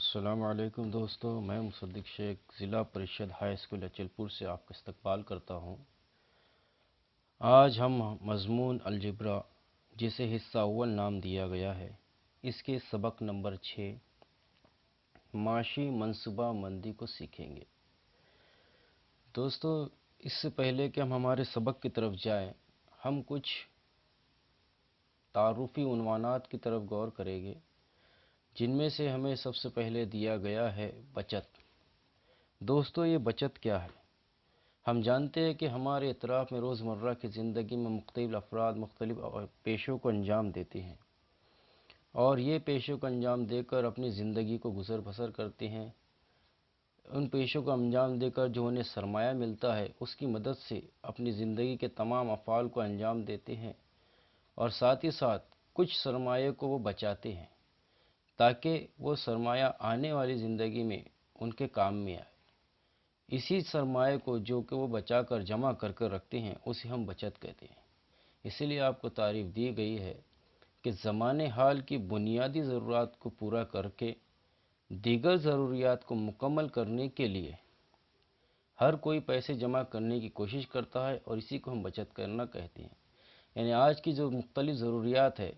السلام علیکم دوستو، میں مصدق شیخ ضلع پریشد ہائی اسکول اچلپور سے آپ کا استقبال کرتا ہوں۔ آج ہم مضمون الجبرا جسے حصہ اول نام دیا گیا ہے، اس کے سبق نمبر 6 معاشی منصوبہ بندی کو سیکھیں گے۔ دوستو، اس سے پہلے کہ ہم ہمارے سبق کی طرف جائیں، ہم کچھ تعارفی عنوانات کی طرف غور کریں گے، جن میں سے ہمیں سب سے پہلے دیا گیا ہے بچت۔ دوستو، یہ بچت کیا ہے؟ ہم جانتے ہیں کہ ہمارے اطراف میں روزمرہ کی زندگی میں مختلف افراد مختلف پیشوں کو انجام دیتے ہیں، اور یہ پیشوں کو انجام دے کر اپنی زندگی کو گزر بسر کرتے ہیں۔ ان پیشوں کو انجام دے کر جو انہیں سرمایہ ملتا ہے، اس کی مدد سے اپنی زندگی کے تمام افعال کو انجام دیتے ہیں، اور ساتھ ہی ساتھ کچھ سرمایہ کو وہ بچاتے ہیں تاکہ وہ سرمایہ آنے والی زندگی میں ان کے کام میں آئے۔ اسی سرمایہ کو جو کہ وہ بچا کر جمع کر رکھتے ہیں، اسے ہم بچت کہتے ہیں۔ اسی لیے آپ کو تعریف دی گئی ہے کہ زمانے حال کی بنیادی ضرورات کو پورا کر کے دیگر ضروریات کو مکمل کرنے کے لیے ہر کوئی پیسے جمع کرنے کی کوشش کرتا ہے، اور اسی کو ہم بچت کرنا کہتے ہیں۔ یعنی آج کی جو مختلف ضروریات ہے،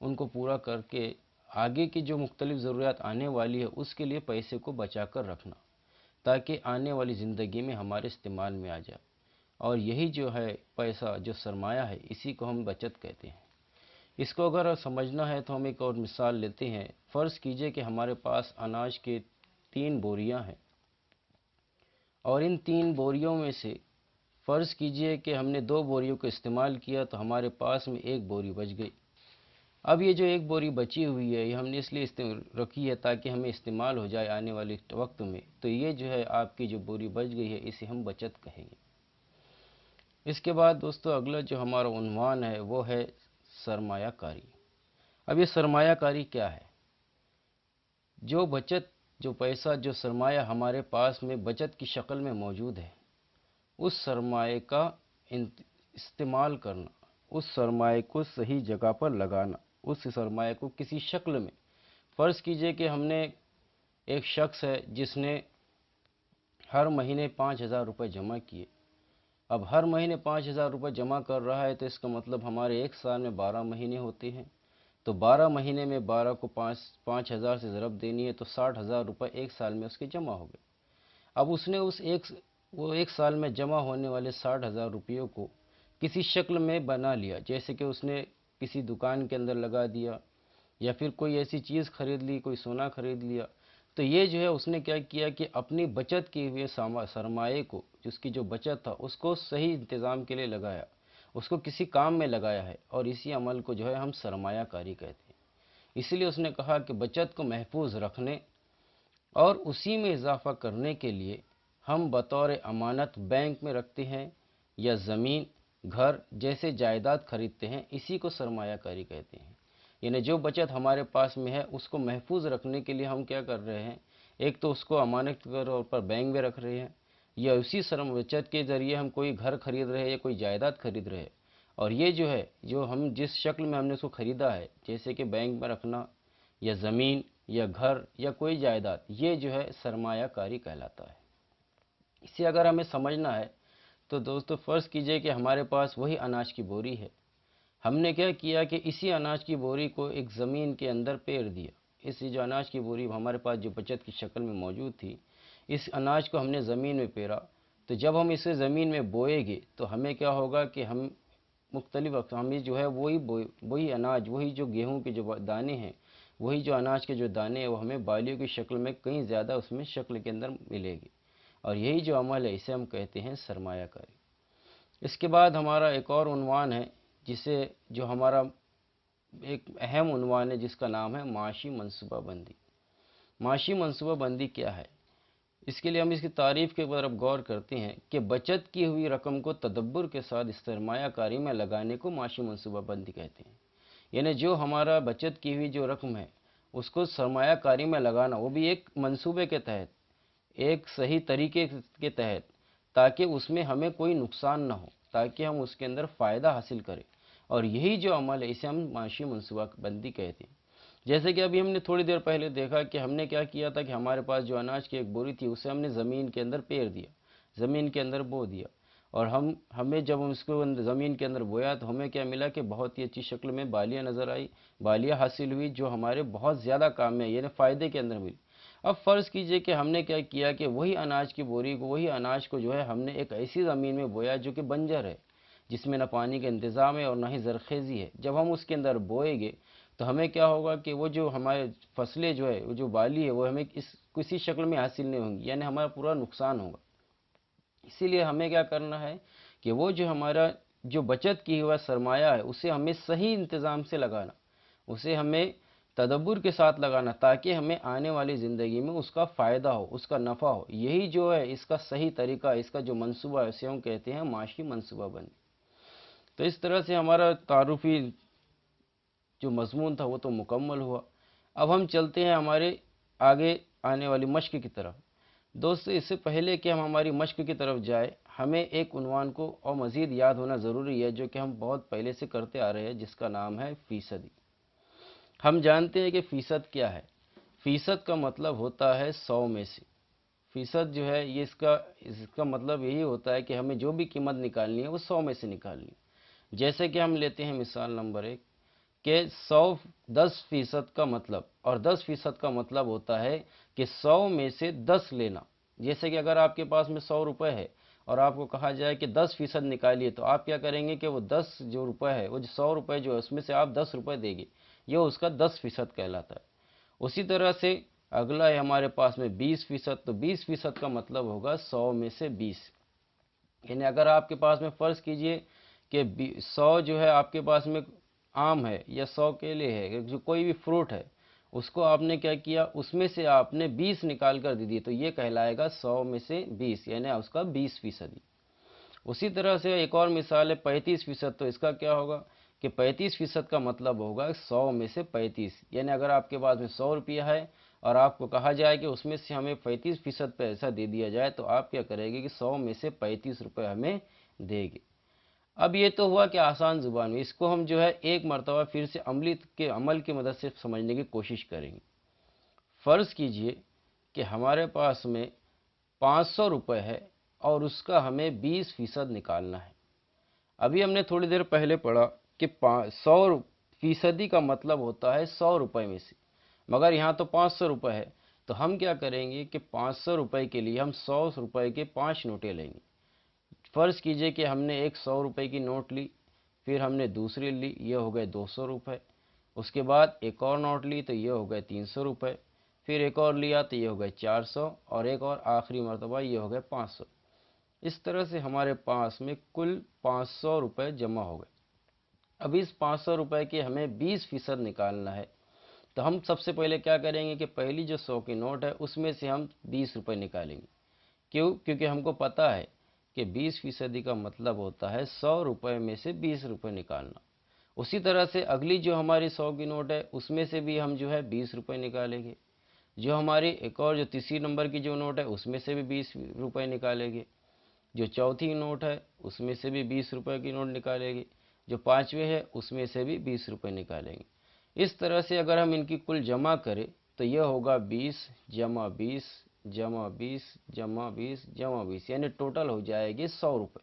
ان کو پورا کر کے آگے کی جو مختلف ضروریات آنے والی ہے، اس کے لیے پیسے کو بچا کر رکھنا، تاکہ آنے والی زندگی میں ہمارے استعمال میں آ جائے۔ اور یہی جو ہے پیسہ، جو سرمایہ ہے، اسی کو ہم بچت کہتے ہیں۔ اس کو اگر سمجھنا ہے تو ہم ایک اور مثال لیتے ہیں۔ فرض کیجئے کہ ہمارے پاس اناج کے 3 بوریاں ہیں، اور ان 3 بوریوں میں سے فرض کیجئے کہ ہم نے 2 بوریوں کو استعمال کیا، تو ہمارے پاس میں 1 بوری بچ گئی۔ اب یہ جو 1 بوری بچی ہوئی ہے، یہ ہم نے اس لیے رکھی ہے تاکہ ہمیں استعمال ہو جائے آنے والے وقت میں۔ تو یہ جو ہے آپ کی جو بوری بچ گئی ہے، اسے ہم بچت کہیں گے۔ اس کے بعد دوستو، اگلا جو ہمارا عنوان ہے وہ ہے سرمایہ کاری۔ اب یہ سرمایہ کاری کیا ہے؟ جو بچت، جو پیسہ، جو سرمایہ ہمارے پاس میں بچت کی شکل میں موجود ہے، اس سرمایہ کا استعمال کرنا، اس سرمایہ کو صحیح جگہ پر لگانا، اس سرمایہ کو کسی شکل میں، فرض کیجئے کہ ہم نے ایک شخص ہے جس نے ہر مہینے 5,000 روپے جمع کیے۔ اب ہر مہینے 5,000 روپے جمع کر رہا ہے، تو اس کا مطلب ہمارے ایک سال میں 12 مہینے ہوتے ہیں۔ تو 12 مہینے میں 12 کو 5,000 سے ضرب دینی ہے، تو 60,000 روپے ایک سال میں اس کے جمع ہو گئے۔ اب اس نے وہ ایک سال میں جمع ہونے والے 60,000 روپیوں کو کسی شکل میں بنا لیا، جیسے کہ اس نے کسی دکان کے اندر لگا دیا، یا پھر کوئی ایسی چیز خرید لی، کوئی سونا خرید لیا۔ تو یہ جو ہے اس نے کیا کیا کہ اپنی بچت کی ہوئے سرمایہ کو، جس کی جو بچت تھا، اس کو صحیح انتظام کے لیے لگایا، اس کو کسی کام میں لگایا ہے، اور اسی عمل کو جو ہے ہم سرمایہ کاری کہتے ہیں۔ اسی لیے اس نے کہا کہ بچت کو محفوظ رکھنے اور اسی میں اضافہ کرنے کے لیے ہم بطور امانت بینک میں رکھتے ہیں، یا زمین، گھر جیسے جائیداد خریدتے ہیں، اسی کو سرمایہ کاری کہتے ہیں۔ یعنی جو بچت ہمارے پاس میں ہے، اس کو محفوظ رکھنے کے لیے ہم کیا کر رہے ہیں؟ ایک تو اس کو امانت کے طور پر بینک میں رکھ رہے ہیں، یا اسی بچت کے ذریعے ہم کوئی گھر خرید رہے ہیں یا کوئی جائیداد خرید رہے ہیں۔ اور یہ جو ہے، جو ہم جس شکل میں ہم نے اس کو خریدا ہے، جیسے کہ بینک میں رکھنا، یا زمین، یا گھر، یا کوئی جائیداد، یہ جو ہے سرمایہ کاری کہلاتا ہے۔ اسے اگر ہمیں سمجھنا ہے تو دوستو، فرض کیجئے کہ ہمارے پاس وہی اناج کی بوری ہے۔ ہم نے کیا کیا کہ اسی اناج کی بوری کو ایک زمین کے اندر پیر دیا۔ اسی جو اناج کی بوری ہمارے پاس جو بچت کی شکل میں موجود تھی، اس اناج کو ہم نے زمین میں پیرا۔ تو جب ہم اسے زمین میں بوئیں گے تو ہمیں کیا ہوگا کہ ہم ہمیں جو ہے وہی اناج، وہی جو گیہوں کے جو دانے ہیں، وہی جو اناج کے جو دانے ہیں، وہ ہمیں بالیوں کی شکل میں کہیں زیادہ اس میں شکل کے اندر ملے گی۔ اور یہی جو عمل ہے، اسے ہم کہتے ہیں سرمایہ کاری۔ اس کے بعد ہمارا ایک اور عنوان ہے، جو ہمارا ایک اہم عنوان ہے، جس کا نام ہے معاشی منصوبہ بندی۔ معاشی منصوبہ بندی کیا ہے؟ اس کے لیے ہم اس کی تعریف کے طرف غور کرتے ہیں کہ بچت کی ہوئی رقم کو تدبر کے ساتھ سرمایہ کاری میں لگانے کو معاشی منصوبہ بندی کہتے ہیں۔ یعنی جو ہمارا بچت کی ہوئی جو رقم ہے، اس کو سرمایہ کاری میں لگانا، وہ بھی ایک منصوبے کے تحت، ایک صحیح طریقے کے تحت، تاکہ اس میں ہمیں کوئی نقصان نہ ہو، تاکہ ہم اس کے اندر فائدہ حاصل کریں۔ اور یہی جو عمل ہے، اسے ہم معاشی منصوبہ بندی کہتے ہیں۔ جیسے کہ ابھی ہم نے تھوڑی دیر پہلے دیکھا کہ ہم نے کیا کیا تھا کہ ہمارے پاس جو اناج کی ایک بوری تھی اسے ہم نے زمین کے اندر پیر دیا، زمین کے اندر بو دیا، اور ہمیں جب ہم اس کو زمین کے اندر بویا تو ہمیں کیا ملا کہ بہت ہی اچھی شکل میں بالیاں نظر آئی، بالیاں حاصل ہوئی جو ہمارے بہت زیادہ کام میں یعنی فائدے کے اندر ملی۔ اب فرض کیجئے کہ ہم نے کیا کیا کہ وہی اناج کی بوری کو، وہی اناج کو جو ہے ہم نے ایک ایسی زمین میں بویا جو کہ بنجر ہے، جس میں نہ پانی کا انتظام ہے اور نہ ہی زرخیزی ہے۔ جب ہم اس کے اندر بوئیں گے تو ہمیں کیا ہوگا کہ وہ جو ہمارے فصلیں جو ہے، وہ جو بالی ہے وہ ہمیں کسی شکل میں حاصل نہیں ہوں گی، یعنی ہمارا پورا نقصان ہوگا۔ اسی لیے ہمیں کیا کرنا ہے کہ وہ جو ہمارا جو بچت کی ہوا سرمایہ ہے اسے ہمیں صحیح انتظام سے لگانا، اسے ہمیں تدبر کے ساتھ لگانا، تاکہ ہمیں آنے والی زندگی میں اس کا فائدہ ہو، اس کا نفع ہو۔ یہی جو ہے اس کا صحیح طریقہ، اس کا جو منصوبہ ہے اسے ہم کہتے ہیں معاشی منصوبہ بندی۔ تو اس طرح سے ہمارا تعارفی جو مضمون تھا وہ تو مکمل ہوا۔ اب ہم چلتے ہیں ہمارے آگے آنے والی مشق کی طرف۔ دوستو، اس سے پہلے کہ ہم ہماری مشق کی طرف جائیں، ہمیں ایک عنوان کو اور مزید یاد ہونا ضروری ہے جو کہ ہم بہت پہلے سے کرتے آ رہے ہیں، جس کا نام ہے فیصدی۔ ہم جانتے ہیں کہ فیصد کیا ہے۔ فیصد کا مطلب ہوتا ہے 100 میں سے۔ فیصد جو ہے یہ اس کا مطلب یہی ہوتا ہے کہ ہمیں جو بھی قیمت نکالنی ہے وہ 100 میں سے نکالنی ہے۔ جیسے کہ ہم لیتے ہیں مثال نمبر 1 کہ 10% کا مطلب، اور 10% کا مطلب ہوتا ہے کہ 100 میں سے 10 لینا۔ جیسے کہ اگر آپ کے پاس میں 100 روپے ہے اور آپ کو کہا جائے کہ 10% نکالیے، تو آپ کیا کریں گے کہ وہ 10 جو روپے ہے، وہ 100 روپے جو ہے اس میں سے آپ 10 روپے دیں گے، یہ اس کا 10% کہلاتا ہے۔ اسی طرح سے اگلا ہے ہمارے پاس میں 20%، تو 20% کا مطلب ہوگا 100 میں سے 20۔ یعنی اگر آپ کے پاس میں فرض کیجئے کہ 100 جو ہے آپ کے پاس میں آم ہے یا 100 کیلے ہے، جو کوئی بھی فروٹ ہے، اس کو آپ نے کیا کیا، اس میں سے آپ نے 20 نکال کر دے دی، تو یہ کہلائے گا 100 میں سے 20، یعنی اس کا 20%۔ اسی طرح سے ایک اور مثال ہے 35%، تو اس کا کیا ہوگا کہ 35% کا مطلب ہوگا 100 میں سے 35، یعنی اگر آپ کے پاس میں 100 روپیہ ہے اور آپ کو کہا جائے کہ اس میں سے ہمیں 35% پیسہ دے دیا جائے، تو آپ کیا کریں گے کہ 100 میں سے 35 روپے ہمیں دے گے۔ اب یہ تو ہوا کہ آسان زبان میں، اس کو ہم جو ہے ایک مرتبہ پھر سے عمل کی مدد سے سمجھنے کی کوشش کریں گے۔ فرض کیجئے کہ ہمارے پاس میں 500 روپے ہے اور اس کا ہمیں 20% نکالنا ہے۔ ابھی ہم نے تھوڑی دیر پہلے پڑھا کہ 100% کا مطلب ہوتا ہے 100 روپے میں سے، مگر یہاں تو 500 روپے ہے، تو ہم کیا کریں گے کہ 500 روپے کے لیے ہم 100 روپے کے 5 نوٹیں لیں گے۔ فرض کیجئے کہ ہم نے ایک 100 روپے کی نوٹ لی، پھر ہم نے دوسری لی، یہ ہو گئے 200 روپے، اس کے بعد ایک اور نوٹ لی تو یہ ہو گئے 300 روپے، پھر ایک اور لیا تو یہ ہو گئے 400، اور ایک اور آخری مرتبہ یہ ہو گئے 500۔ اس طرح سے ہمارے پاس میں کل 500 روپے جمع ہو گئے۔ اب اس 500 روپے کے ہمیں 20% نکالنا ہے، تو ہم سب سے پہلے کیا کریں گے کہ پہلی جو 100 کی نوٹ ہے اس میں سے ہم 20 روپے نکالیں گے۔ کیونکہ ہم کو پتہ ہے کہ 20% کا مطلب ہوتا ہے 100 روپے میں سے 20 روپے نکالنا۔ اسی طرح سے اگلی جو ہماری 100 کی نوٹ ہے اس میں سے بھی ہم جو ہے 20 روپے نکالیں گے۔ جو ہماری ایک اور جو تیسری نمبر کی جو نوٹ ہے اس میں سے بھی 20 روپے نکالیں گے۔ جو چوتھی نوٹ ہے اس میں سے بھی 20 روپے کی نوٹ نکالیں گے۔ جو پانچویں ہے اس میں سے بھی 20 روپے نکالیں گے۔ اس طرح سے اگر ہم ان کی کل جمع کریں تو یہ ہوگا 20 جمع 20 جمع 20 جمع 20 جمع 20، یعنی ٹوٹل ہو جائے گی 100 روپے۔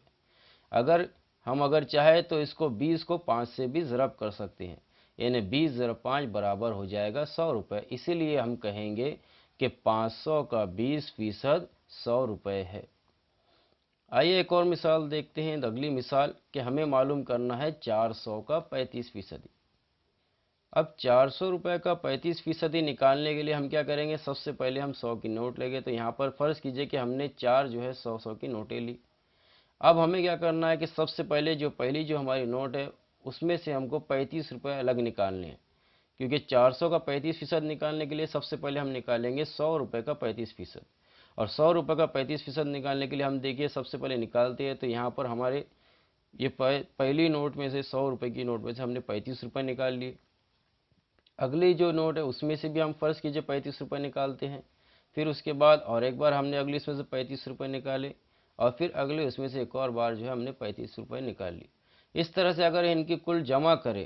اگر چاہے تو اس کو 20 کو 5 سے بھی ضرب کر سکتے ہیں، یعنی 20 ضرب 5 برابر ہو جائے گا 100 روپے۔ اسی لیے ہم کہیں گے کہ 500 کا 20% 100 روپے ہے۔ آئیے ایک اور مثال دیکھتے ہیں، اگلی مثال کہ ہمیں معلوم کرنا ہے 400 کا 35%۔ اب 400 روپے کا 35% نکالنے کے لیے ہم کیا کریں گے، سب سے پہلے ہم 100 کی نوٹ لیں گے، تو یہاں پر فرض کیجئے کہ ہم نے 4 جو ہے 100 کی نوٹیں لی۔ اب ہمیں کیا کرنا ہے کہ سب سے پہلے پہلی جو ہماری نوٹ ہے اس میں سے ہم کو 35 روپے الگ نکالنے ہیں، کیونکہ 400 کا 35% نکالنے کے لیے سب سے پہلے ہم نکالیں گے 100 روپے کا 35%، اور 100 روپے کا 35% نکالنے کے لیے ہم دیکھیے سب سے پہلے نکالتے ہیں، تو یہاں پر ہمارے یہ پہلی نوٹ میں سے 100 روپے کی نوٹ میں سے ہم نے 35 روپے نکال لیے۔ اگلی جو نوٹ ہے اس میں سے بھی ہم فرض کیجئے 35 روپے نکالتے ہیں، پھر اس کے بعد اور ایک بار ہم نے اگلی اس میں سے 35 روپے نکالے، اور پھر اس میں سے ایک اور بار جو ہے ہم نے 35 روپے نکال لی۔ اس طرح سے اگر ان کی کل جمع کرے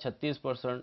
36%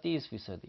30%,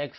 x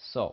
100।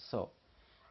100।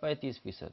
35%,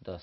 10।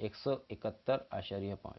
171.5।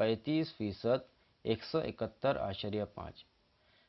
35% 171.5।